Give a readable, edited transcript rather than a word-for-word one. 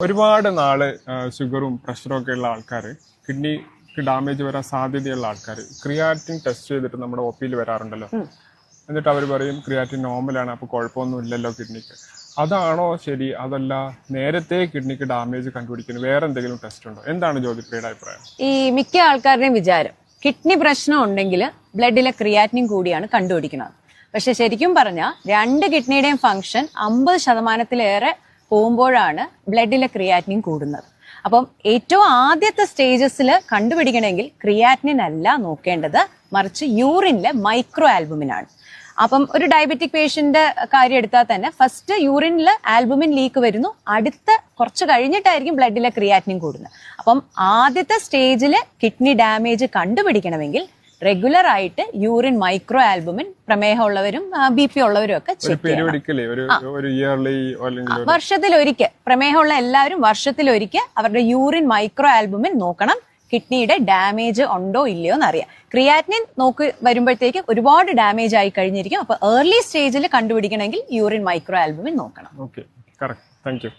ഒരുപാട് നാള് ഷുഗറും പ്രഷറും ഒക്കെ ഉള്ള ആൾക്കാർ, കിഡ്നിക്ക് ഡാമേജ് വരാൻ സാധ്യതയുള്ള ആൾക്കാർ ക്രിയാറ്റിൻ ടെസ്റ്റ് ചെയ്തിട്ട് നമ്മുടെ ഒപ്പിയിൽ വരാറുണ്ടല്ലോ. എന്നിട്ട് അവർ പറയും ക്രിയാറ്റിൻ നോർമലാണ്, അപ്പോൾ കുഴപ്പമൊന്നും ഇല്ലല്ലോ കിഡ്നിക്ക്. അതാണോ ശരി? അതല്ല നേരത്തെ കിഡ്നിക്ക് ഡാമേജ് കണ്ടുപിടിക്കുന്നത് വേറെ എന്തെങ്കിലും ടെസ്റ്റ് ഉണ്ടോ? എന്താണ് ജ്യോതിപ്രിയയുടെ അഭിപ്രായം? ഈ മിക്ക ആൾക്കാരുടെയും വിചാരം കിഡ്നി പ്രശ്നം ഉണ്ടെങ്കിൽ ബ്ലഡിലെ ക്രിയാറ്റിൻ കൂടിയാണ് കണ്ടുപിടിക്കുന്നത്. പക്ഷെ ശരിക്കും പറഞ്ഞാൽ രണ്ട് കിഡ്നിയുടെയും ഫംഗ്ഷൻ 50% പോകുമ്പോഴാണ് ബ്ലഡിലെ ക്രിയാറ്റിൻ കൂടുന്നത്. അപ്പം ഏറ്റവും ആദ്യത്തെ സ്റ്റേജസിൽ കണ്ടുപിടിക്കണമെങ്കിൽ ക്രിയാറ്റിൻ അല്ല നോക്കേണ്ടത്, മറിച്ച് യൂറിനിലെ മൈക്രോ ആൽബുമിനാണ്. അപ്പം ഒരു ഡയബറ്റിക് പേഷ്യന്റ് കാര്യം എടുത്താൽ തന്നെ ഫസ്റ്റ് യൂറിനിൽ ആൽബുമിൻ ലീക്ക് വരുന്നു, അടുത്ത കുറച്ച് കഴിഞ്ഞിട്ടായിരിക്കും ബ്ലഡിലെ ക്രിയാറ്റിൻ കൂടുന്നത്. അപ്പം ആദ്യത്തെ സ്റ്റേജിൽ കിഡ്നി ഡാമേജ് കണ്ടുപിടിക്കണമെങ്കിൽ റെഗുലർ ആയിട്ട് യൂറിൻ മൈക്രോ ആൽബുമിൻ പ്രമേഹമുള്ളവരും BP ഉള്ളവരും ഒക്കെ ചെക്ക് ചെയ്യണം. വർഷത്തിലൊരിക്കൽ പ്രമേഹമുള്ള എല്ലാവരും വർഷത്തിലൊരിക്കൽ അവരുടെ യൂറിൻ മൈക്രോ ആൽബുമിൻ നോക്കണം, കിഡ്നിയുടെ ഡാമേജ് ഉണ്ടോ ഇല്ലയോ എന്നറിയാം. ക്രിയാറ്റിനിൻ വരുമ്പോഴത്തേക്ക് ഒരുപാട് ഡാമേജ് ആയി കഴിഞ്ഞിരിക്കും. അപ്പൊ ഏർലി സ്റ്റേജിൽ കണ്ടുപിടിക്കണമെങ്കിൽ യൂറിൻ മൈക്രോ ആൽബുമിൻ നോക്കണം. Okay, correct. Thank you.